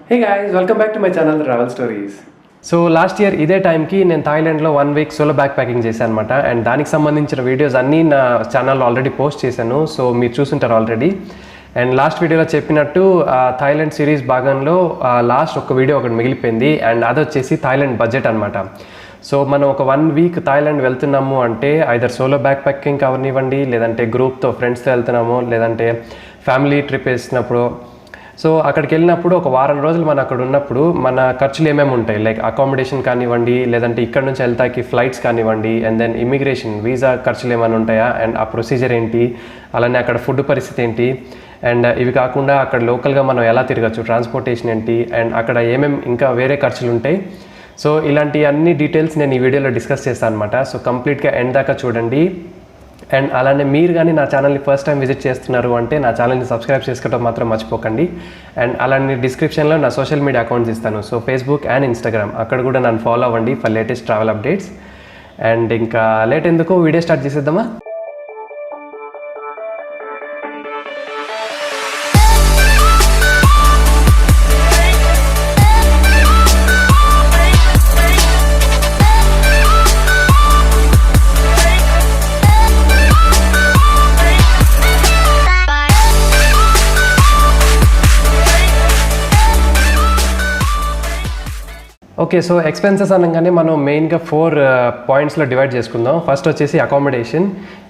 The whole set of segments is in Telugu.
Hey guys, welcome back to my channel Travelstories. So last year ఇదే టైంకి నేను థాయిలాండ్లో 1 వీక్ సోలో బ్యాక్ ప్యాకింగ్ చేశాను అనమాట. అండ్ దానికి సంబంధించిన వీడియోస్ అన్నీ నా ఛానల్లో ఆల్రెడీ పోస్ట్ చేశాను. సో మీరు చూసుంటారు ఆల్రెడీ. అండ్ లాస్ట్ వీడియోలో చెప్పినట్టు థాయిలాండ్ సిరీస్ భాగంలో లాస్ట్ ఒక వీడియో ఒకటి మిగిలిపోయింది. అండ్ అది వచ్చేసి థాయిలాండ్ బడ్జెట్ అనమాట. సో మనం ఒక 1 వీక్ థాయిలాండ్ వెళ్తున్నాము అంటే ఐదర్ సోలో బ్యాక్ ప్యాకింగ్ అవనివ్వండి, లేదంటే గ్రూప్తో ఫ్రెండ్స్తో వెళ్తున్నాము, లేదంటే ఫ్యామిలీ ట్రిప్ వేసినప్పుడు. సో అక్కడికి వెళ్ళినప్పుడు ఒక వారం రోజులు మనం అక్కడ ఉన్నప్పుడు మన ఖర్చులు ఏమేమి ఉంటాయి, లైక్ అకామిడేషన్ కానివ్వండి, లేదంటే ఇక్కడ నుంచి వెళ్తాకి ఫ్లైట్స్ కానివ్వండి, అండ్ దెన్ ఇమిగ్రేషన్ వీసా ఖర్చులు ఏమైనా ఉంటాయా, అండ్ ఆ ప్రొసీజర్ ఏంటి, అలానే అక్కడ ఫుడ్ పరిస్థితి ఏంటి, అండ్ ఇవి కాకుండా అక్కడ లోకల్గా మనం ఎలా తిరగచ్చు, ట్రాన్స్పోర్టేషన్ ఏంటి, అండ్ అక్కడ ఏమేమి ఇంకా వేరే ఖర్చులు ఉంటాయి. సో ఇలాంటి అన్ని డీటెయిల్స్ నేను ఈ వీడియోలో డిస్కస్ చేస్తాను అనమాట. సో కంప్లీట్గా ఎండ్ దాకా చూడండి. అండ్ అలానే మీరు కానీ నా ఛానల్ని ఫస్ట్ టైం విజిట్ చేస్తున్నారు అంటే నా ఛానల్ని సబ్స్క్రైబ్ చేసుకోవడం మాత్రం మర్చిపోకండి. అండ్ అలానే డిస్క్రిప్షన్లో నా సోషల్ మీడియా అకౌంట్స్ ఇస్తాను. సో ఫేస్బుక్ అండ్ ఇన్స్టాగ్రామ్, అక్కడ కూడా నన్ను ఫాలో అవ్వండి for latest travel updates. And ఇంకా లేట్ ఎందుకు, వీడియో స్టార్ట్ చేసేద్దామా? ఓకే, సో ఎక్స్పెన్సెస్ అనగానే మనం మెయిన్గా 4 పాయింట్స్లో డివైడ్ చేసుకుందాం. ఫస్ట్ వచ్చేసి అకామిడేషన్,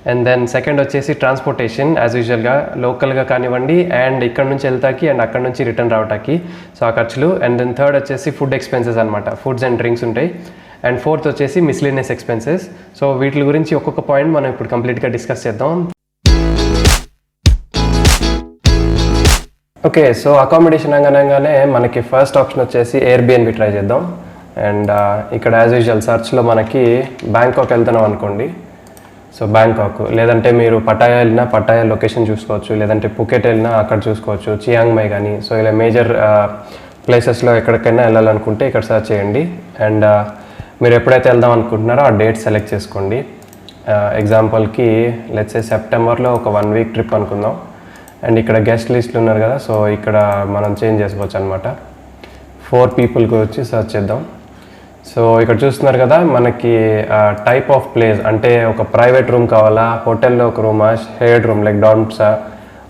అండ్ దెన్ సెకండ్ వచ్చేసి ట్రాన్స్పోర్టేషన్ యాజ్ యూజువల్గా లోకల్గా కానివ్వండి, అండ్ ఇక్కడ నుంచి వెళ్తాకి అండ్ అక్కడ నుంచి రిటర్న్ రావటానికి సో ఆ ఖర్చులు. అండ్ దెన్ థర్డ్ వచ్చేసి ఫుడ్ ఎక్స్పెన్సెస్ అనమాట, ఫుడ్స్ అండ్ డ్రింక్స్ ఉంటాయి. అండ్ ఫోర్త్ వచ్చేసి మిస్లేనియస్ ఎక్స్పెన్సెస్. సో వీటి గురించి ఒక్కొక్క పాయింట్ మనం ఇప్పుడు కంప్లీట్గా డిస్కస్ చేద్దాం. ఓకే, సో అకామిడేషన్ అనగానే మనకి ఫస్ట్ ఆప్షన్ వచ్చేసి ఎయిర్బిఎన్బి ట్రై చేద్దాం. అండ్ ఇక్కడ యాజ్ యూజువల్ సర్చ్లో మనకి బ్యాంకాక్ వెళ్తున్నాం అనుకోండి. సో బ్యాంకాక్, లేదంటే మీరు పటాయా వెళ్ళినా పటాయా లొకేషన్ చూసుకోవచ్చు, లేదంటే పుకెట్ వెళ్ళినా అక్కడ చూసుకోవచ్చు, చియాంగ్ మై కానీ. సో ఇలా మేజర్ ప్లేసెస్లో ఎక్కడికైనా వెళ్ళాలనుకుంటే ఇక్కడ సర్చ్ చేయండి. అండ్ మీరు ఎప్పుడైతే వెళ్దాం అనుకుంటున్నారో ఆ డేట్ సెలెక్ట్ చేసుకోండి. ఎగ్జాంపుల్కి లెట్స్ సే సెప్టెంబర్లో ఒక 1 వీక్ ట్రిప్ అనుకుందాం. అండ్ ఇక్కడ గెస్ట్ లిస్ట్లు ఉన్నారు కదా, సో ఇక్కడ మనం చేంజ్ చేసుకోవచ్చు అనమాట. 4 పీపుల్కి వచ్చి సర్చ్ చేద్దాం. సో ఇక్కడ చూస్తున్నారు కదా, మనకి టైప్ ఆఫ్ ప్లేస్ అంటే ఒక ప్రైవేట్ రూమ్ కావాలా, హోటల్లో ఒక రూమా, షేర్డ్ రూమ్ లైక్ డార్మ్సా,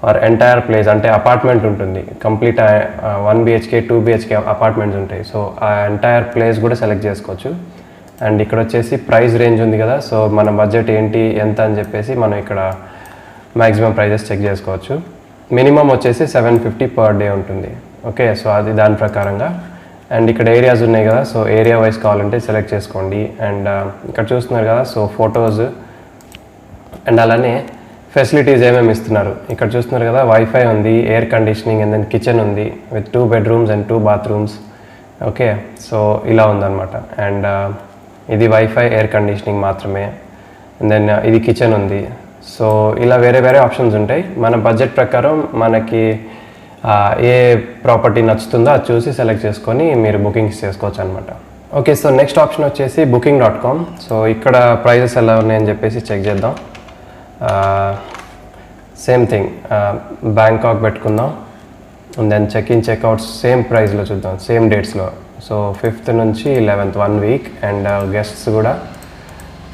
ఆర్ ఎంటైర్ ప్లేస్ అంటే అపార్ట్మెంట్ ఉంటుంది, కంప్లీట్ 1 BHK 2 BHK అపార్ట్మెంట్స్ ఉంటాయి. సో ఆ ఎంటైర్ ప్లేస్ కూడా సెలెక్ట్ చేసుకోవచ్చు. అండ్ ఇక్కడ వచ్చేసి ప్రైస్ రేంజ్ ఉంది కదా, సో మన బడ్జెట్ ఏంటి ఎంత అని చెప్పేసి మనం ఇక్కడ మ్యాక్సిమం ప్రైజెస్ చెక్ చేసుకోవచ్చు. మినిమం వచ్చేసి 750 పర్ డే ఉంటుంది. ఓకే, సో అది దాని ప్రకారంగా. అండ్ ఇక్కడ ఏరియాస్ ఉన్నాయి కదా, సో ఏరియా వైజ్ కావాలంటే సెలెక్ట్ చేసుకోండి. అండ్ ఇక్కడ చూస్తున్నారు కదా, సో ఫొటోస్ అండ్ అలానే ఫెసిలిటీస్ ఏమేమి ఇస్తున్నారు ఇక్కడ చూస్తున్నారు కదా. వైఫై ఉంది, air conditioning, and then kitchen ఉంది with 2 bedrooms and 2 bathrooms. Okay, so ఇలా ఉందన్నమాట. అండ్ ఇది వైఫై ఎయిర్ కండిషనింగ్ మాత్రమే. అండ్ దెన్ ఇది కిచెన్ ఉంది. సో ఇలా వేరే వేరే ఆప్షన్స్ ఉంటాయి. మన బడ్జెట్ ప్రకారం మనకి ఏ ప్రాపర్టీ నచ్చుతుందో అది చూసి సెలెక్ట్ చేసుకొని మీరు బుకింగ్స్ చేసుకోవచ్చు అనమాట. ఓకే, సో నెక్స్ట్ ఆప్షన్ వచ్చేసి booking.com. సో ఇక్కడ ప్రైజెస్ ఎలా ఉన్నాయని చెప్పేసి చెక్ చేద్దాం. సేమ్ థింగ్, బ్యాంకాక్ పెట్టుకుందాం. And then check in checkouts same ప్రైస్లో చూద్దాం, సేమ్ డేట్స్లో. సో 5th నుంచి 11th 1 వీక్. అండ్ గెస్ట్స్ కూడా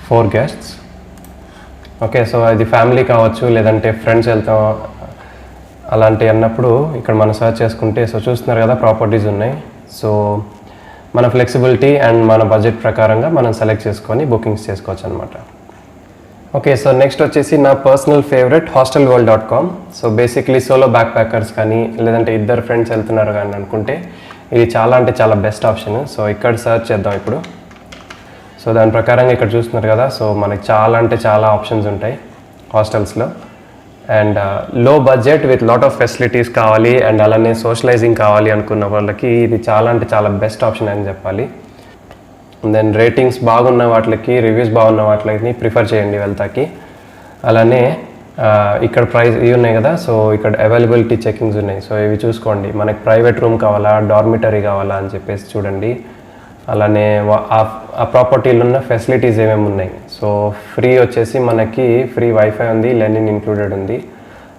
4 గెస్ట్స్. ఓకే, సో అది ఫ్యామిలీ కావచ్చు, లేదంటే ఫ్రెండ్స్ వెళ్తాం అలాంటి అన్నప్పుడు ఇక్కడ మనం సర్చ్ చేసుకుంటే సో చూస్తున్నారు కదా ప్రాపర్టీస్ ఉన్నాయి. సో మన ఫ్లెక్సిబిలిటీ అండ్ మన బడ్జెట్ ప్రకారంగా మనం సెలెక్ట్ చేసుకొని బుకింగ్స్ చేసుకోవచ్చు అనమాట. ఓకే, సో నెక్స్ట్ వచ్చేసి నా personal favourite hostelworld.com. So basically solo back packers కానీ, లేదంటే ఇద్దరు ఫ్రెండ్స్ వెళ్తున్నారు కానీ అనుకుంటే ఇది చాలా అంటే చాలా బెస్ట్ ఆప్షన్. సో ఇక్కడ సర్చ్ చేద్దాం ఇప్పుడు. సో దాని ప్రకారంగా ఇక్కడ చూస్తున్నారు కదా, సో మనకి చాలా అంటే చాలా ఆప్షన్స్ ఉంటాయి హాస్టల్స్లో. అండ్ లో budget with lot of facilities కావాలి, అండ్ అలానే సోషలైజింగ్ కావాలి అనుకున్న వాళ్ళకి ఇది చాలా అంటే చాలా బెస్ట్ ఆప్షన్ అని చెప్పాలి. దెన్ రేటింగ్స్ బాగున్న వాటికి, రివ్యూస్ బాగున్న వాటిని ప్రిఫర్ చేయండి వెళ్తాకి. అలానే ఇక్కడ ప్రైస్ ఇవి ఉన్నాయి కదా, సో ఇక్కడ అవైలబిలిటీ చెకింగ్స్ ఉన్నాయి. సో ఇవి చూసుకోండి, మనకి ప్రైవేట్ రూమ్ కావాలా, డార్మిటరీ కావాలా అని చెప్పేసి చూడండి. అలానే ఆ ప్రాపర్టీలో ఉన్న ఫెసిలిటీస్ ఏమేమి ఉన్నాయి. సో ఫ్రీ వచ్చేసి మనకి ఫ్రీ వైఫై ఉంది, లెనిన్ ఇంక్లూడెడ్ ఉంది.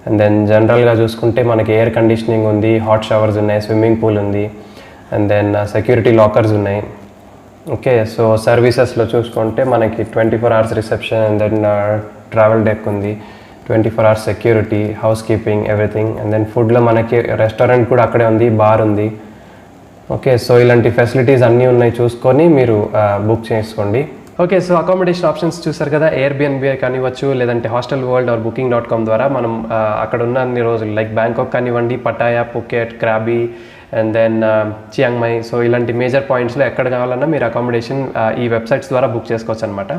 అండ్ దెన్ జనరల్గా చూసుకుంటే మనకి ఎయిర్ కండిషనింగ్ ఉంది, హాట్ షవర్స్ ఉన్నాయి, స్విమ్మింగ్ పూల్ ఉంది. అండ్ దెన్ సెక్యూరిటీ లాకర్స్ ఉన్నాయి. ఓకే, సో సర్వీసెస్లో చూసుకుంటే మనకి 24 hours reception and then travel desk ఉంది, 24 hours security, housekeeping, everything. And then ఫుడ్లో మనకి రెస్టారెంట్ కూడా అక్కడే ఉంది, బార్ ఉంది. ఓకే, సో ఇలాంటి ఫెసిలిటీస్ అన్నీ ఉన్నాయి, చూసుకొని మీరు బుక్ చేసుకోండి. ఓకే, సో అకామిడేషన్ ఆప్షన్స్ చూసారు కదా. ఎయిర్బిఎన్బి కానివ్వచ్చు, లేదంటే హాస్టల్ వరల్డ్ ఆర్ booking.com ద్వారా మనం అక్కడ ఉన్న అన్ని రోజులు లైక్ బ్యాంకాక్ కానివ్వండి, Pattaya, Phuket, Krabi and then Chiang Mai, so ఇలాంటి మేజర్ పాయింట్స్లో ఎక్కడ కావాలన్నా మీరు అకామిడేషన్ ఈ వెబ్సైట్స్ ద్వారా బుక్ చేసుకోవచ్చు అనమాట.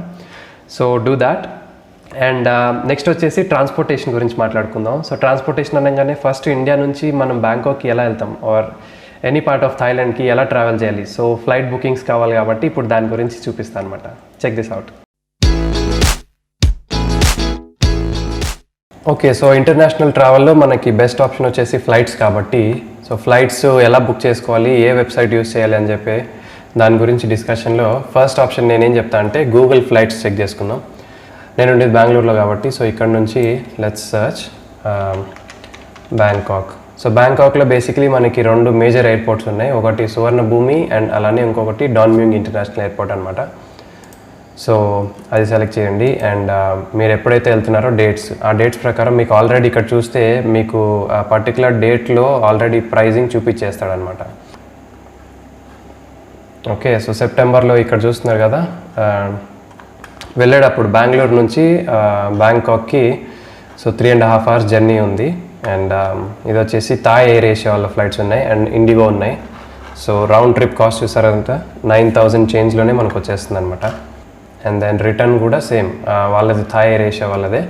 So do that. And next వచ్చేసి ట్రాన్స్పోర్టేషన్ గురించి మాట్లాడుకుందాం. సో ట్రాన్స్పోర్టేషన్ అనగానే ఫస్ట్ ఇండియా నుంచి మనం బ్యాంకాక్కి ఎలా వెళ్తాం ఆర్ ఎనీ పార్ట్ ఆఫ్ థాయిలాండ్కి ఎలా ట్రావెల్ చేయాలి. సో ఫ్లైట్ బుకింగ్స్ కావాలి కాబట్టి ఇప్పుడు దాని గురించి చూపిస్తాను అనమాట. Check this out. Okay, so international ట్రావెల్లో మనకి బెస్ట్ ఆప్షన్ వచ్చేసి ఫ్లైట్స్ కాబట్టి, సో ఫ్లైట్స్ ఎలా బుక్ చేసుకోవాలి, ఏ వెబ్సైట్ యూస్ చేయాలి అని చెప్పి దాని గురించి డిస్కషన్లో ఫస్ట్ ఆప్షన్ నేనేం చెప్తా అంటే గూగుల్ ఫ్లైట్స్ చెక్ చేసుకుందాం. నేను ఉండేది బెంగళూరులో కాబట్టి, సో ఇక్కడ నుంచి లెట్స్ సర్చ్ బ్యాంకాక్. సో బ్యాంకాక్లో బేసిక్లీ మనకి 2 మేజర్ ఎయిర్పోర్ట్స్ ఉన్నాయి. ఒకటి సువర్ణభూమి అండ్ అలానే ఇంకొకటి డాన్ మ్యూంగ్ ఇంటర్నేషనల్ ఎయిర్పోర్ట్ అనమాట. సో అది సెలెక్ట్ చేయండి. అండ్ మీరు ఎప్పుడైతే వెళ్తున్నారో ఆ డేట్స్ ప్రకారం మీకు ఆల్రెడీ ఇక్కడ చూస్తే మీకు పర్టికులర్ డేట్లో ఆల్రెడీ ప్రైజింగ్ చూపించేస్తాడనమాట. ఓకే, సో సెప్టెంబర్లో ఇక్కడ చూస్తున్నారు కదా, వెళ్ళేటప్పుడు బెంగళూరు నుంచి బ్యాంకాక్కి సో 3.5 hours జర్నీ ఉంది. అండ్ ఇది వచ్చేసి థాయ్ ఎయిర్ ఏషియా వాళ్ళ ఫ్లైట్స్ ఉన్నాయి అండ్ ఇండిగో ఉన్నాయి. సో రౌండ్ ట్రిప్ కాస్ట్ చూసారంతా 9,000 చేంజ్లోనే మనకు వచ్చేస్తుంది అనమాట. అండ్ దెన్ రిటర్న్ కూడా సేమ్ వాళ్ళది థాయ్ ఎయిర్ ఏషియా వాళ్ళదే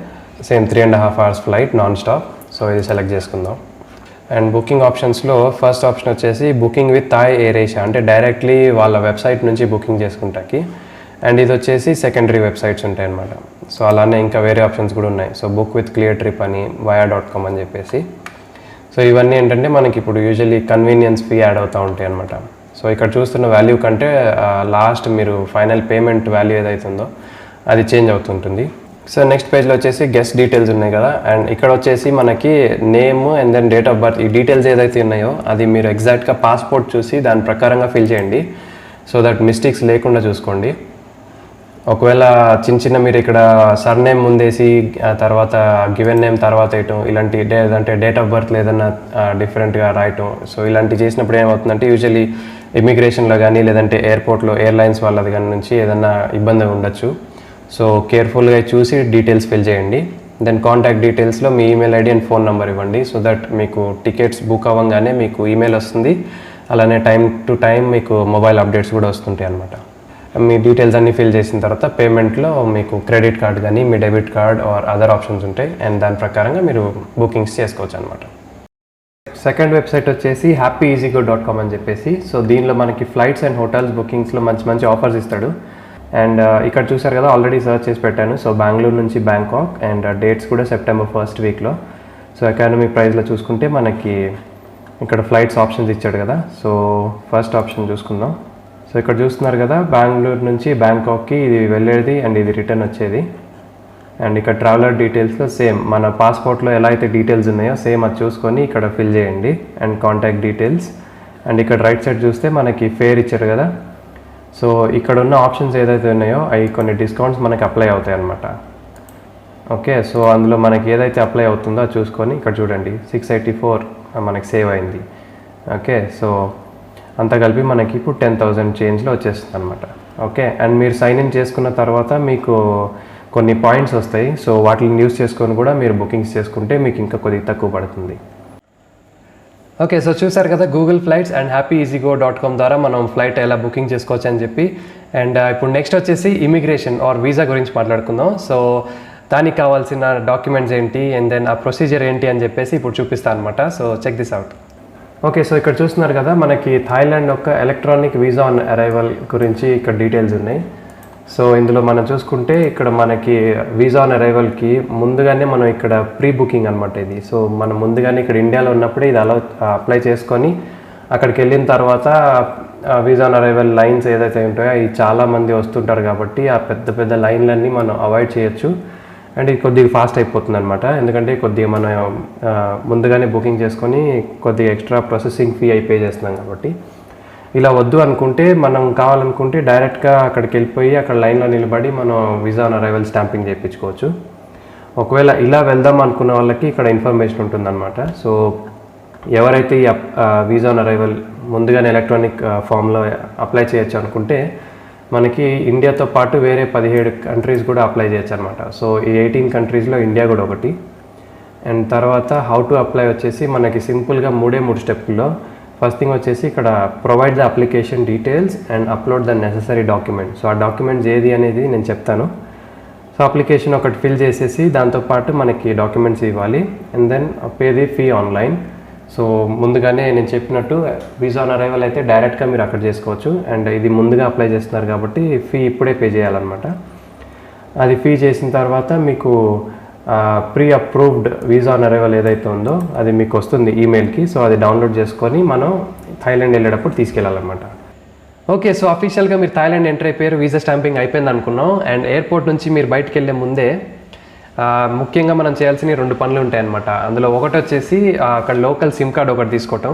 same 3.5 hours flight non stop. So ఇది సెలెక్ట్ చేసుకుందాం. అండ్ బుకింగ్ ఆప్షన్స్లో ఫస్ట్ ఆప్షన్ వచ్చేసి booking with Thai air Asia, అంటే డైరెక్ట్లీ వాళ్ళ వెబ్సైట్ నుంచి బుకింగ్ చేసుకుంటాకి. అండ్ ఇది వచ్చేసి సెకండరీ వెబ్సైట్స్ ఉంటాయి అన్నమాట. సో అలానే ఇంకా వేరే ఆప్షన్స్ కూడా ఉన్నాయి. So book with clear trip అని, via.com అని చెప్పేసి. సో ఇవన్నీ ఏంటంటే మనకి ఇప్పుడు యూజువల్లీ కన్వీనియన్స్ ఫీ యాడ్ అవుతూ ఉంటాయి అనమాట. సో ఇక్కడ చూస్తున్న వాల్యూ కంటే లాస్ట్ మీరు ఫైనల్ పేమెంట్ వాల్యూ ఏదైతుందో అది చేంజ్ అవుతుంటుంది. సో నెక్స్ట్ పేజ్లో వచ్చేసి గెస్ట్ డీటెయిల్స్ ఉన్నాయి కదా. అండ్ ఇక్కడ వచ్చేసి మనకి name and then date of birth, ఈ డీటెయిల్స్ ఏదైతే ఉన్నాయో అది మీరు ఎగ్జాక్ట్గా పాస్పోర్ట్ చూసి దాని ప్రకారంగా ఫిల్ చేయండి. సో దట్ మిస్టేక్స్ లేకుండా చూసుకోండి. ఒకవేళ చిన్న మీరు ఇక్కడ సర్నేమ్ ముందేసి తర్వాత గివెన్ నేమ్ తర్వాత వేయటం, ఇలాంటి అంటే డేట్ ఆఫ్ బర్త్ లేదన్నా డిఫరెంట్గా రాయటం, సో ఇలాంటివి చేసినప్పుడు ఏమవుతుందంటే యూజువల్లీ ఇమిగ్రేషన్లో కానీ లేదంటే ఎయిర్పోర్ట్లో ఎయిర్లైన్స్ వాళ్ళది కానీ నుంచి ఏదన్నా ఇబ్బంది ఉండొచ్చు. సో కేర్ఫుల్గా చూసి డీటెయిల్స్ ఫిల్ చేయండి. దెన్ కాంటాక్ట్ డీటెయిల్స్లో మీ email ID and phone number ఇవ్వండి. సో దట్ మీకు టికెట్స్ బుక్ అవ్వగానే మీకు ఈమెయిల్ వస్తుంది, అలానే టైం టు టైం మీకు మొబైల్ అప్డేట్స్ కూడా వస్తుంటాయి అన్నమాట. మీ డీటెయిల్స్ అన్నీ ఫిల్ చేసిన తర్వాత పేమెంట్లో మీకు క్రెడిట్ కార్డ్ కానీ మీ debit card or other options ఉంటాయి. అండ్ దాని ప్రకారంగా మీరు బుకింగ్స్ చేసుకోవచ్చు అనమాట. సెకండ్ వెబ్సైట్ వచ్చేసి happyeasygo.com అని చెప్పేసి. సో దీనిలో మనకి ఫ్లైట్స్ అండ్ హోటల్స్ బుకింగ్స్లో మంచి ఆఫర్స్ ఇస్తాడు. అండ్ ఇక్కడ చూసారు కదా, ఆల్రెడీ సర్చ్ చేసి పెట్టాను. సో బెంగళూరు నుంచి బ్యాంకాక్ అండ్ డేట్స్ కూడా September 1st వీక్లో. సో ఎకానమీ ప్రైస్లో చూసుకుంటే మనకి ఇక్కడ ఫ్లైట్స్ ఆప్షన్స్ ఇచ్చాడు కదా. సో ఫస్ట్ ఆప్షన్ చూసుకుందాం. సో ఇక్కడ చూస్తున్నారు కదా, బెంగళూరు నుంచి బ్యాంకాక్కి ఇది వెళ్ళేది అండ్ ఇది రిటర్న్ వచ్చేది. అండ్ ఇక్కడ ట్రావెలర్ డీటెయిల్స్లో సేమ్ మన పాస్పోర్ట్లో ఎలా అయితే డీటెయిల్స్ ఉన్నాయో సేమ్ అది చూసుకొని ఇక్కడ ఫిల్ చేయండి. And contact details. అండ్ ఇక్కడ రైట్ సైడ్ చూస్తే మనకి ఫేర్ ఇచ్చారు కదా. సో ఇక్కడ ఉన్న ఆప్షన్స్ ఏదైతే ఉన్నాయో అవి కొన్ని డిస్కౌంట్స్ మనకి అప్లై అవుతాయి అన్నమాట. ఓకే, సో అందులో మనకి ఏదైతే అప్లై అవుతుందో అది చూసుకొని ఇక్కడ చూడండి 684 మనకి సేవ్ అయింది. ఓకే, సో అంతా కలిపి మనకి ఇప్పుడు 10,000 చేంజ్లో వచ్చేస్తుంది అనమాట. ఓకే, అండ్ మీరు సైన్ ఇన్ చేసుకున్న తర్వాత మీకు కొన్ని పాయింట్స్ వస్తాయి. సో వాటిని యూస్ చేసుకొని కూడా మీరు బుకింగ్స్ చేసుకుంటే మీకు ఇంకా కొద్దిగా తక్కువ పడుతుంది. ఓకే, సో చూసారు కదా గూగుల్ ఫ్లైట్స్ అండ్ happyeasygo.com ద్వారా మనం ఫ్లైట్ ఎలా బుకింగ్ చేసుకోవచ్చు అని చెప్పి. అండ్ ఇప్పుడు నెక్స్ట్ వచ్చేసి ఇమిగ్రేషన్ ఆర్ వీసా గురించి మాట్లాడుకుందాం. సో దానికి కావాల్సిన డాక్యుమెంట్స్ ఏంటి అండ్ దెన్ ఆ ప్రొసీజర్ ఏంటి అని చెప్పేసి ఇప్పుడు చూపిస్తాను అనమాట. So check this out. Okay, so ఇక్కడ చూస్తున్నారు కదా, మనకి థాయిలాండ్ యొక్క ఎలక్ట్రానిక్ వీసా ఆన్ అరైవల్ గురించి ఇక్కడ డీటెయిల్స్ ఉన్నాయి. సో ఇందులో మనం చూసుకుంటే ఇక్కడ మనకి వీసా ఆన్ అరైవల్కి ముందుగానే మనం ఇక్కడ ప్రీ బుకింగ్ అనమాట ఇది. సో మనం ముందుగానే ఇక్కడ ఇండియాలో ఉన్నప్పుడే ఇది అప్లై చేసుకొని అక్కడికి వెళ్ళిన తర్వాత వీసా ఆన్ అరైవల్ లైన్స్ ఏదైతే ఉంటాయో అవి చాలామంది వస్తుంటారు కాబట్టి ఆ పెద్ద లైన్లన్నీ మనం అవాయిడ్ చేయొచ్చు. అండ్ ఇది కొద్దిగా ఫాస్ట్ అయిపోతుంది అనమాట. ఎందుకంటే కొద్దిగా మనం ముందుగానే బుకింగ్ చేసుకొని కొద్దిగా ఎక్స్ట్రా ప్రాసెసింగ్ ఫీ అయి పే చేస్తున్నాం కాబట్టి. ఇలా వద్దు అనుకుంటే మనం కావాలనుకుంటే డైరెక్ట్గా అక్కడికి వెళ్ళిపోయి అక్కడ లైన్లో నిలబడి మనం వీసా ఆన్ అరైవల్ స్టాంపింగ్ చేయించుకోవచ్చు. ఒకవేళ ఇలా వెళ్దాం అనుకున్న వాళ్ళకి ఇక్కడ ఇన్ఫర్మేషన్ ఉంటుందన్నమాట. సో ఎవరైతే ఈ వీసా ఆన్ అరైవల్ ముందుగానే ఎలక్ట్రానిక్ ఫామ్లో అప్లై చేయొచ్చు అనుకుంటే మనకి ఇండియాతో పాటు వేరే 17 కంట్రీస్ కూడా అప్లై చేయొచ్చు అనమాట. సో ఈ 18 కంట్రీస్లో ఇండియా కూడా ఒకటి. అండ్ తర్వాత హౌ టు అప్లై వచ్చేసి మనకి సింపుల్గా 3 స్టెప్పుల్లో. ఫస్ట్ థింగ్ వచ్చేసి ఇక్కడ provide the application details and upload the necessary document. So ఆ డాక్యుమెంట్స్ ఏది అనేది నేను చెప్తాను. సో అప్లికేషన్ ఒకటి ఫిల్ చేసేసి దాంతోపాటు మనకి డాక్యుమెంట్స్ ఇవ్వాలి. And then pay the fee online. So ముందుగానే నేను చెప్పినట్టు వీసా ఆన్ అరైవల్ అయితే డైరెక్ట్గా మీరు అక్కడ చేసుకోవచ్చు. అండ్ ఇది ముందుగా అప్లై చేస్తున్నారు కాబట్టి ఫీ ఇప్పుడే పే చేయాలన్నమాట. అది ఫీ చేసిన తర్వాత మీకు pre approved visa on arrival ఏదైతే ఉందో అది మీకు వస్తుంది ఈమెయిల్కి. సో అది డౌన్లోడ్ చేసుకొని మనం థాయిలాండ్ వెళ్ళేటప్పుడు తీసుకెళ్ళాలన్నమాట. ఓకే, సో అఫీషియల్గా మీరు థాయిలాండ్ ఎంటర్ అయిపోయారు, వీసా స్టాంపింగ్ అయిపోయింది అనుకున్నాం. అండ్ ఎయిర్పోర్ట్ నుంచి మీరు బయటకు వెళ్ళే ముందే ముఖ్యంగా మనం చేయాల్సిన 2 పనులు ఉంటాయన్నమాట. అందులో ఒకటి వచ్చేసి అక్కడ లోకల్ సిమ్ కార్డ్ ఒకటి తీసుకోవటం.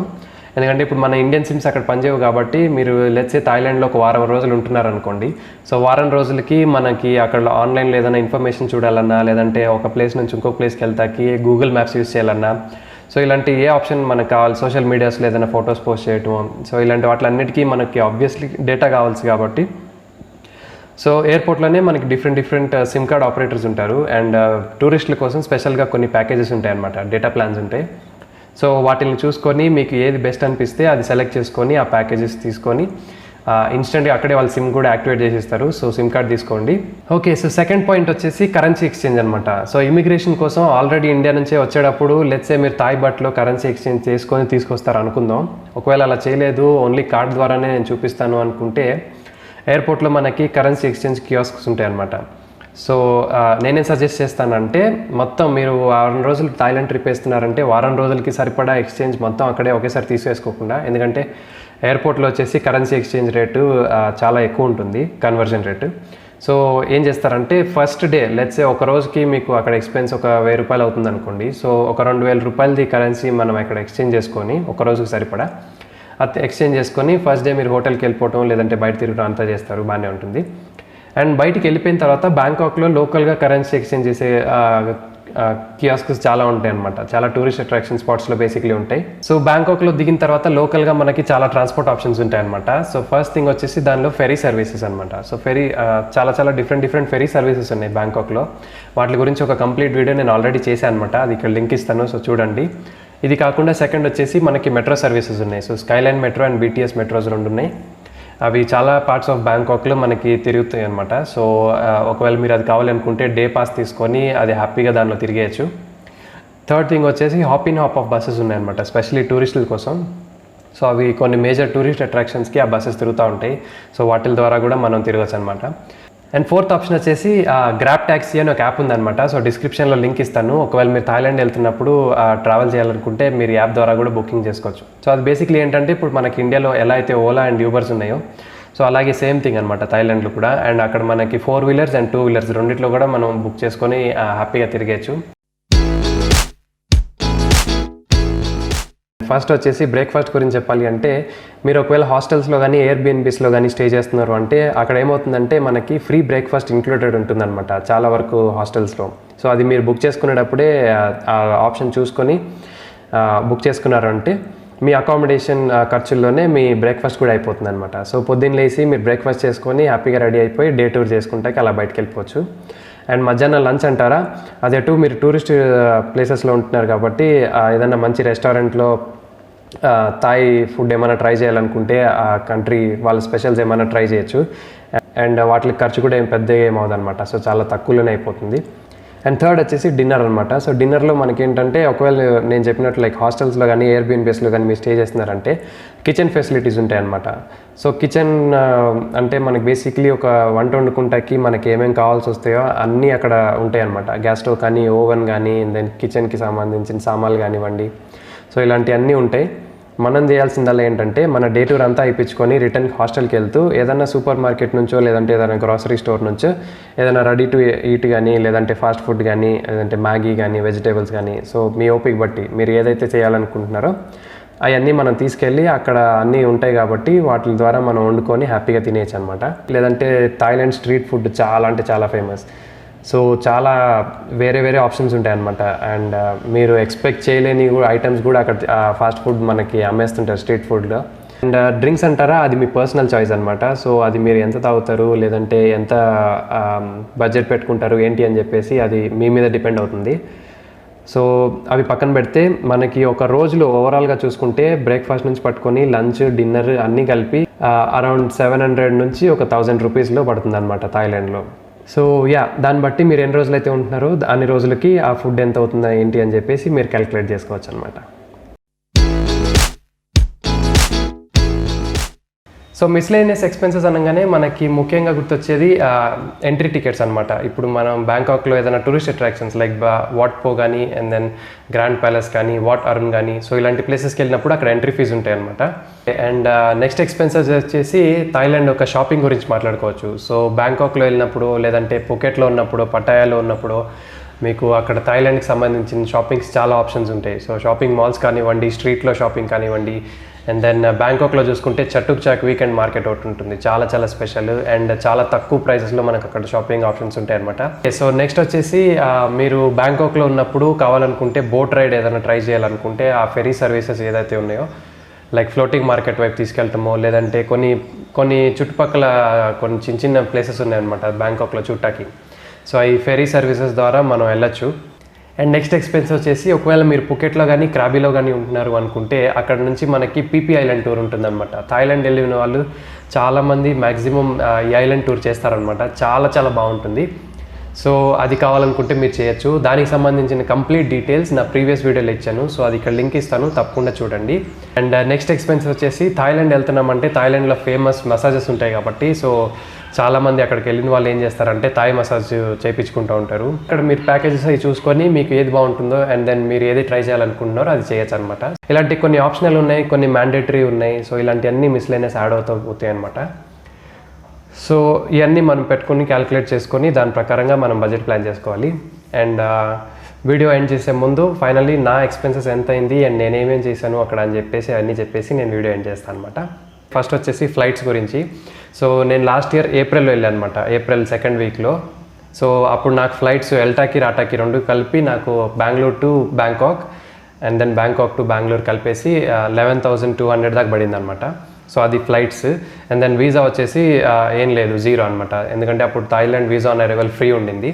ఎందుకంటే ఇప్పుడు మన ఇండియన్ సిమ్స్ అక్కడ పనిచేయవు కాబట్టి మీరు లెట్సే థాయిలాండ్లో ఒక వారం రోజులు ఉంటున్నారనుకోండి. సో వారం రోజులకి మనకి అక్కడ ఆన్లైన్లో ఏదైనా ఇన్ఫర్మేషన్ చూడాలన్నా, లేదంటే ఒక ప్లేస్ నుంచి ఇంకొక ప్లేస్కి వెళ్తాకి గూగుల్ మ్యాప్స్ యూస్ చేయాలన్నా, సో ఇలాంటి ఏ ఆప్షన్ మనకు కావాలి, సోషల్ మీడియాస్లో ఏదైనా ఫొటోస్ పోస్ట్ చేయటం, సో ఇలాంటి వాటిలన్నిటికీ మనకి ఆబ్వియస్లీ డేటా కావాల్సి కాబట్టి సో ఎయిర్పోర్ట్లోనే మనకి డిఫరెంట్ సిమ్ కార్డ్ ఆపరేటర్స్ ఉంటారు. అండ్ టూరిస్టుల కోసం స్పెషల్గా కొన్ని ప్యాకేజెస్ ఉంటాయి అన్నమాట, డేటా ప్లాన్స్ ఉంటాయి. సో వాటిని చూసుకొని మీకు ఏది బెస్ట్ అనిపిస్తే అది సెలెక్ట్ చేసుకొని ఆ ప్యాకేజెస్ తీసుకొని ఇన్స్టెంట్గా అక్కడే వాళ్ళు సిమ్ కూడా యాక్టివేట్ చేసిస్తారు. సో సిమ్ కార్డ్ తీసుకోండి. ఓకే, సో సెకండ్ పాయింట్ వచ్చేసి కరెన్సీ ఎక్స్చేంజ్ అనమాట. సో ఇమిగ్రేషన్ కోసం ఆల్రెడీ ఇండియా నుంచే వచ్చేటప్పుడు లెట్సే మీరు థాయ్ బట్లో కరెన్సీ ఎక్స్చేంజ్ చేసుకొని తీసుకొస్తారు అనుకుందాం. ఒకవేళ అలా చేయలేదు, ఓన్లీ కార్డ్ ద్వారానే నేను చూపిస్తాను అనుకుంటే ఎయిర్పోర్ట్లో మనకి కరెన్సీ ఎక్స్చేంజ్ కియోస్క్స్ ఉంటాయి అన్నమాట. సో నేనేం సజెస్ట్ చేస్తానంటే మొత్తం మీరు వారం రోజులు థాయిలాండ్ ట్రిప్ వేస్తున్నారంటే వారం రోజులకి సరిపడా ఎక్స్చేంజ్ మొత్తం అక్కడే ఒకేసారి తీసేసుకోకుండా, ఎందుకంటే ఎయిర్పోర్ట్లో వచ్చేసి కరెన్సీ ఎక్స్చేంజ్ రేటు చాలా ఎక్కువ ఉంటుంది, కన్వర్జన్ రేటు. సో ఏం చేస్తారంటే ఫస్ట్ డే లెట్సే ఒక రోజుకి మీకు అక్కడ ఎక్స్పెన్స్ ఒక 1000 రూపాయలు అవుతుంది అనుకోండి. సో ఒక 2000 రూపాయలది కరెన్సీ మనం అక్కడ ఎక్స్చేంజ్ చేసుకొని ఒక రోజుకి సరిపడా అది ఎక్స్చేంజ్ చేసుకొని ఫస్ట్ డే మీరు హోటల్కి వెళ్ళిపోవటం లేదంటే బయట తిరగడం అంతా చేస్తారు, బాగానే ఉంటుంది. అండ్ బయటికి వెళ్ళిపోయిన తర్వాత బ్యాంకాక్లో లోకల్గా కరెన్సీ ఎక్స్చేంజ్ చేసే కియాస్క్స్ చాలా ఉంటాయి అనమాట. చాలా టూరిస్ట్ అట్రాక్షన్ స్పాట్స్లో బేసిక్లీ ఉంటాయి. సో బ్యాంకాక్లో దిగిన తర్వాత లోకల్గా మనకి చాలా ట్రాన్స్పోర్ట్ ఆప్షన్స్ ఉంటాయి అనమాట. సో ఫస్ట్ థింగ్ వచ్చేసి దానిలో ఫెరీ సర్వీసెస్ అనమాట. సో ఫెరీ చాలా డిఫరెంట్ ఫెరీ సర్వీసెస్ ఉన్నాయి బ్యాంకాక్లో. వాటి గురించి ఒక కంప్లీట్ వీడియో నేను ఆల్రెడీ చేశాను అనమాట, అది ఇక్కడ లింక్ ఇస్తాను, సో చూడండి. ఇది కాకుండా సెకండ్ వచ్చేసి మనకి మెట్రో సర్వీసెస్ ఉన్నాయి. So Skyline metro and BTS metros 2 ఉన్నాయి. అవి చాలా పార్ట్స్ ఆఫ్ బ్యాంకాక్లో మనకి తిరుగుతాయి అనమాట. సో ఒకవేళ మీరు అది కావాలనుకుంటే డే పాస్ తీసుకొని అది హ్యాపీగా దానిలో తిరిగేయచ్చు. థర్డ్ థింగ్ వచ్చేసి హాప్ ఆఫ్ బస్సెస్ ఉన్నాయన్నమాట, స్పెషల్లీ టూరిస్టుల కోసం. సో అవి కొన్ని మేజర్ టూరిస్ట్ అట్రాక్షన్స్కి ఆ బస్సెస్ తిరుగుతూ ఉంటాయి. సో వాటి ద్వారా కూడా మనం తిరగచ్చు అనమాట. అండ్ ఫోర్త్ ఆప్షన్ వచ్చేసి గ్రాబ్ ట్యాక్సీ అని ఒక యాప్ ఉందన్నమాట. సో డిస్క్రిప్షన్లో లింక్ ఇస్తాను. ఒకవేళ మీరు థాయిలాండ్ వెళ్తున్నప్పుడు ట్రావెల్ చేయాలనుకుంటే మీరు యాప్ ద్వారా కూడా బుకింగ్ చేసుకోవచ్చు. సో అది బేసిక్లీ ఏంటంటే ఇప్పుడు మనకి ఇండియాలో ఎలా అయితే ఓలా అండ్ యూబర్స్ ఉన్నాయో సో అలాగే సేమ్ థింగ్ అనమాట థాయిలాండ్లో కూడా. అండ్ అక్కడ మనకి 4 వీలర్స్ అండ్ 2 వీలర్స్ రెండిట్లో కూడా మనం బుక్ చేసుకొని హ్యాపీగా తిరిగేయచ్చు. ఫస్ట్ వచ్చేసి బ్రేక్ఫాస్ట్ గురించి చెప్పాలి అంటే మీరు ఒకవేళ హాస్టల్స్లో కానీ ఎయిర్బిఎన్బీస్లో కానీ స్టే చేస్తున్నారు అంటే అక్కడ ఏమవుతుందంటే మనకి ఫ్రీ బ్రేక్ఫాస్ట్ ఇంక్లూడెడ్ ఉంటుందన్నమాట చాలా వరకు హాస్టల్స్లో. సో అది మీరు బుక్ చేసుకునేటప్పుడే ఆ ఆప్షన్ చూసుకొని బుక్ చేసుకున్నారంటే మీ అకామిడేషన్ ఖర్చుల్లోనే మీ బ్రేక్ఫాస్ట్ కూడా అయిపోతుంది అనమాట. సో పొద్దున్న లేసి మీరు బ్రేక్ఫాస్ట్ చేసుకొని హ్యాపీగా రెడీ అయిపోయి డే టూర్ చేసుకుంటాకి అలా బయటకు వెళ్ళిపోవచ్చు. అండ్ మధ్యాహ్నం లంచ్ అంటారా, అది అటు మీరు టూరిస్ట్ ప్లేసెస్లో ఉంటున్నారు కాబట్టి ఏదైనా మంచి రెస్టారెంట్లో థాయ్ ఫుడ్ ఏమైనా ట్రై చేయాలనుకుంటే ఆ కంట్రీ వాళ్ళ స్పెషల్స్ ఏమైనా ట్రై చేయొచ్చు. అండ్ వాటికి ఖర్చు కూడా ఏం పెద్దగా ఏమవుతుంది అనమాట. సో చాలా తక్కువలోనే అయిపోతుంది. అండ్ థర్డ్ వచ్చేసి డిన్నర్ అనమాట. సో డిన్నర్లో మనకి ఏంటంటే ఒకవేళ నేను చెప్పినట్టు లైక్ హాస్టల్స్లో కానీ ఎయిర్బిఎన్బీస్లో కానీ మీరు స్టే చేస్తున్నారంటే కిచెన్ ఫెసిలిటీస్ ఉంటాయి అనమాట. సో కిచెన్ అంటే మనకి బేసిక్లీ ఒక వంట వండుకుంటాకి మనకి ఏమేమి కావాల్సి వస్తాయో అన్నీ అక్కడ ఉంటాయి అనమాట. గ్యాస్ స్టవ్ కానీ ఓవెన్ కానీ దెన్ కిచెన్కి సంబంధించిన సామాన్లు కానివ్వండి, సో ఇలాంటివన్నీ ఉంటాయి. మనం చేయాల్సిందల్లా ఏంటంటే మన డే టూర్ అంతా అయిపించుకొని రిటర్న్ హాస్టల్కి వెళ్తూ ఏదైనా సూపర్ మార్కెట్ నుంచో లేదంటే ఏదైనా గ్రాసరీ స్టోర్ నుంచో ఏదైనా రెడీ టు ఈట్ కానీ లేదంటే ఫాస్ట్ ఫుడ్ కానీ లేదంటే మ్యాగీ కానీ వెజిటేబుల్స్ కానీ సో మీ ఓపిక బట్టి మీరు ఏదైతే చేయాలనుకుంటున్నారో అవన్నీ మనం తీసుకెళ్ళి అక్కడ అన్నీ ఉంటాయి కాబట్టి వాటి ద్వారా మనం వండుకొని హ్యాపీగా తినేయచ్చు అనమాట. లేదంటే థాయిలాండ్ స్ట్రీట్ ఫుడ్ చాలా అంటే చాలా ఫేమస్. సో చాలా వేరే వేరే ఆప్షన్స్ ఉంటాయి అనమాట. అండ్ మీరు ఎక్స్పెక్ట్ చేయలేని ఐటమ్స్ కూడా అక్కడ ఫాస్ట్ ఫుడ్ మనకి అమ్మేస్తుంటారు స్ట్రీట్ ఫుడ్లో. అండ్ డ్రింక్స్ అంటారా, అది మీ పర్సనల్ చాయిస్ అనమాట. సో అది మీరు ఎంత తాగుతారు, లేదంటే ఎంత బడ్జెట్ పెట్టుకుంటారు ఏంటి అని చెప్పేసి అది మీ మీద డిపెండ్ అవుతుంది. సో అవి పక్కన పెడితే మనకి ఒక రోజులో ఓవరాల్గా చూసుకుంటే బ్రేక్ఫాస్ట్ నుంచి పట్టుకొని లంచ్, డిన్నర్ అన్నీ కలిపి అరౌండ్ 700 నుంచి ఒక 1000 రూపీస్లో పడుతుంది అనమాట థాయిలాండ్లో. సో దాన్ని బట్టి మీరు ఎన్ని రోజులు అయితే ఉంటున్నారో అన్ని రోజులకి ఆ ఫుడ్ ఎంత అవుతుందా ఏంటి అని చెప్పేసి మీరు క్యాలిక్యులేట్ చేసుకోవచ్చు అనమాట. సో మిస్లేనియస్ ఎక్స్పెన్సెస్ అనగానే మనకి ముఖ్యంగా గుర్తొచ్చేది ఎంట్రీ టికెట్స్ అనమాట. ఇప్పుడు మనం బ్యాంకాక్లో ఏదైనా టూరిస్ట్ అట్రాక్షన్స్ లైక్ వాట్ పో కానీ, అండ్ దెన్ గ్రాండ్ ప్యాలెస్ కానీ, వాట్ అరుణ్ కానీ, సో ఇలాంటి ప్లేసెస్కి వెళ్ళినప్పుడు అక్కడ ఎంట్రీ ఫీజు ఉంటాయి అనమాట. అండ్ నెక్స్ట్ ఎక్స్పెన్సెస్ వచ్చేసి థాయిలాండ్ ఒక షాపింగ్ గురించి మాట్లాడుకోవచ్చు. సో బ్యాంకాక్లో వెళ్ళినప్పుడు, లేదంటే పుకెట్లో ఉన్నప్పుడు, పటాయాలో ఉన్నప్పుడు మీకు అక్కడ థాయిలాండ్కి సంబంధించిన షాపింగ్స్ చాలా ఆప్షన్స్ ఉంటాయి. సో షాపింగ్ మాల్స్ కానివ్వండి, స్ట్రీట్లో షాపింగ్ కానివ్వండి. అండ్ దెన్ బ్యాంకాక్లో చూసుకుంటే చటుక్ చాక్ వీకెండ్ మార్కెట్ ఒకటి ఉంటుంది, చాలా చాలా స్పెషల్ అండ్ చాలా తక్కువ ప్రైసెస్లో మనకు అక్కడ షాపింగ్ ఆప్షన్స్ ఉంటాయి అనమాట. సో నెక్స్ట్ వచ్చేసి మీరు బ్యాంకాక్లో ఉన్నప్పుడు కావాలనుకుంటే బోట్ రైడ్ ఏదైనా ట్రై చేయాలనుకుంటే ఆ ఫెరీ సర్వీసెస్ ఏదైతే ఉన్నాయో లైక్ ఫ్లోటింగ్ మార్కెట్ వైపు తీసుకెళ్తామో, లేదంటే కొన్ని చుట్టుపక్కల కొన్ని చిన్న చిన్న ప్లేసెస్ ఉన్నాయన్నమాట బ్యాంకాక్లో చూడటానికి. సో ఈ ఫెరీ సర్వీసెస్ ద్వారా మనం వెళ్ళొచ్చు. అండ్ నెక్స్ట్ ఎక్స్పెన్స్ వచ్చేసి ఒకవేళ మీరు పుకెట్లో కానీ క్రాబీలో కానీ ఉంటున్నారు అనుకుంటే అక్కడ నుంచి మనకి పీపీ ఐలాండ్ టూర్ ఉంటుందన్నమాట. థాయిలాండ్ వెళ్ళిన వాళ్ళు చాలామంది మ్యాక్సిమం ఈ ఐలాండ్ టూర్ చేస్తారనమాట. చాలా చాలా బాగుంటుంది. సో అది కావాలనుకుంటే మీరు చేయొచ్చు. దానికి సంబంధించిన కంప్లీట్ డీటెయిల్స్ నా ప్రీవియస్ వీడియోలో ఇచ్చాను. సో అది ఇక్కడ లింక్ ఇస్తాను, తప్పకుండా చూడండి. అండ్ నెక్స్ట్ ఎక్స్పెన్స్ వచ్చేసి థాయిలాండ్ వెళ్తున్నామంటే థాయిలాండ్లో ఫేమస్ మసాజెస్ ఉంటాయి కాబట్టి సో చాలామంది అక్కడికి వెళ్ళిన వాళ్ళు ఏం చేస్తారంటే థాయ్ మసాజ్ చేయించుకుంటూ ఉంటారు. ఇక్కడ మీరు ప్యాకేజెస్ అవి చూసుకొని మీకు ఏది బాగుంటుందో అండ్ దెన్ మీరు ఏది ట్రై చేయాలనుకుంటున్నారో అది చేయొచ్చు అనమాట. ఇలాంటి కొన్ని ఆప్షనల్ ఉన్నాయి, కొన్ని మ్యాండేటరీ ఉన్నాయి. సో ఇలాంటివన్నీ మిస్లేనియస్ యాడ్ అవుతాయి అనమాట. సో ఇవన్నీ మనం పెట్టుకొని క్యాలిక్యులేట్ చేసుకొని దాని ప్రకారంగా మనం బడ్జెట్ ప్లాన్ చేసుకోవాలి. అండ్ వీడియో ఎండ్ చేసే ముందు ఫైనల్లీ నా ఎక్స్పెన్సెస్ ఎంత అయింది అండ్ నేనేమేం చేశాను అక్కడ అని చెప్పేసి అన్నీ చెప్పేసి నేను వీడియో ఎండ్ చేస్తాను అనమాట. ఫస్ట్ వచ్చేసి ఫ్లైట్స్ గురించి. సో నేను లాస్ట్ ఇయర్ ఏప్రిల్లో వెళ్ళాను అనమాట, ఏప్రిల్ 2nd వీక్లో. సో అప్పుడు నాకు ఫ్లైట్స్ ఎల్టాకి రాటాకి రెండు కలిపి నాకు Bengaluru to Bangkok and then Bangkok to Bengaluru కలిపేసి 11,200 దాకా పడింది అనమాట. సో అది ఫ్లైట్స్. అండ్ దెన్ వీసా వచ్చేసి ఏం లేదు, 0 అనమాట. ఎందుకంటే అప్పుడు థాయిలాండ్ వీసా-ఆన్-అరైవల్ ఫ్రీ ఉండింది.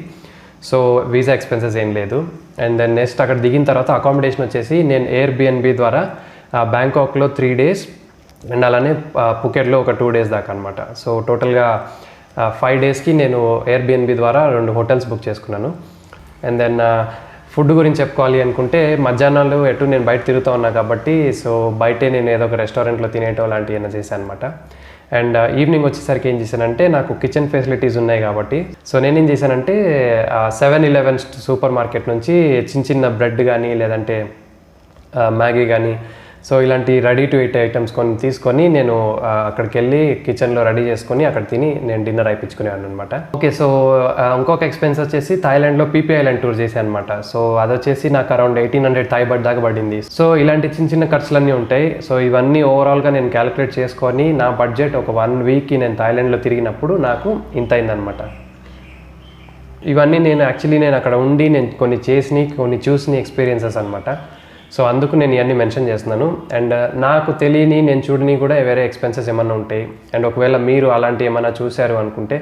సో వీసా ఎక్స్పెన్సెస్ ఏం లేదు. అండ్ దెన్ నెక్స్ట్ అక్కడ దిగిన తర్వాత అకామిడేషన్ వచ్చేసి నేను ఎయిర్బిఎన్బి ద్వారా బ్యాంకాక్లో 3 days అండ్ అలానే పుకెట్లో ఒక 2 days దాకా అనమాట. సో టోటల్గా 5 daysకి నేను ఎయిర్బిఎన్బి ద్వారా 2 hotels బుక్ చేసుకున్నాను. అండ్ దెన్ ఫుడ్ గురించి చెప్పుకోవాలి అనుకుంటే మధ్యాహ్నాలు ఎటు నేను బయట తిరుగుతూ ఉన్నా కాబట్టి సో బయటే నేను ఏదో ఒక రెస్టారెంట్లో తినేయటం లాంటివి ఏమైనా చేశాను అనమాట. అండ్ ఈవినింగ్ వచ్చేసరికి ఏం చేశానంటే నాకు కిచెన్ ఫెసిలిటీస్ ఉన్నాయి కాబట్టి సో నేనేం చేశానంటే 7-Eleven సూపర్ మార్కెట్ నుంచి చిన్న బ్రెడ్ కానీ లేదంటే మ్యాగీ కానీ సో ఇలాంటి రెడీ టు ఈట్ ఐటమ్స్ కొన్ని తీసుకొని నేను అక్కడికి వెళ్ళి కిచెన్లో రెడీ చేసుకొని అక్కడ తిని నేను డిన్నర్ అయిపించుకునేవాను అనమాట. ఓకే, సో ఇంకొక ఎక్స్పెన్స్ వచ్చేసి థాయిలాండ్లో పీపీ ఐలాండ్ టూర్ చేశాను అనమాట. సో అది వచ్చేసి నాకు అరౌండ్ 1800 థాయ్ బాట్ దాకా పడింది. సో ఇలాంటి చిన్న ఖర్చులన్నీ ఉంటాయి. సో ఇవన్నీ ఓవరాల్గా నేను క్యాలిక్యులేట్ చేసుకొని నా బడ్జెట్ ఒక 1 weekకి నేను థాయిలాండ్లో తిరిగినప్పుడు నాకు ఇంత అయిందనమాట. ఇవన్నీ నేను అక్కడ ఉండి నేను కొన్ని చూసిన ఎక్స్పీరియన్సెస్ అనమాట. సో అందుకు నేను ఇవన్నీ మెన్షన్ చేస్తున్నాను. అండ్ నాకు తెలియని నేను చూడని కూడా వేరే ఎక్స్పెన్సెస్ ఏమన్నా ఉంటాయి. అండ్ ఒకవేళ మీరు అలాంటి ఏమైనా చూశారు అనుకుంటే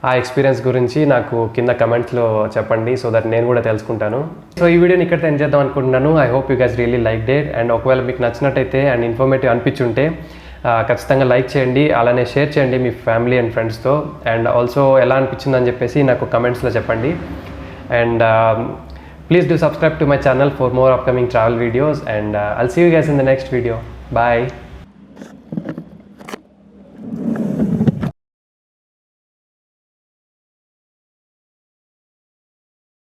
ఆ ఎక్స్పీరియన్స్ గురించి నాకు కింద కమెంట్స్లో చెప్పండి సో దట్ నేను కూడా తెలుసుకుంటాను. సో ఈ వీడియోని ఇక్కడ ఎండ్ చేద్దాం అనుకుంటున్నాను. I hope you guys really like it. And ఒకవేళ మీకు నచ్చినట్టయితే అండ్ ఇన్ఫర్మేటివ్ అనిపించుంటే ఖచ్చితంగా లైక్ చేయండి, అలానే షేర్ చేయండి మీ ఫ్యామిలీ అండ్ ఫ్రెండ్స్తో. అండ్ ఆల్సో ఎలా అనిపించిందని చెప్పేసి నాకు కమెంట్స్లో చెప్పండి. And please do subscribe to my channel for more upcoming travel videos, and I'll see you guys in the next video. Bye.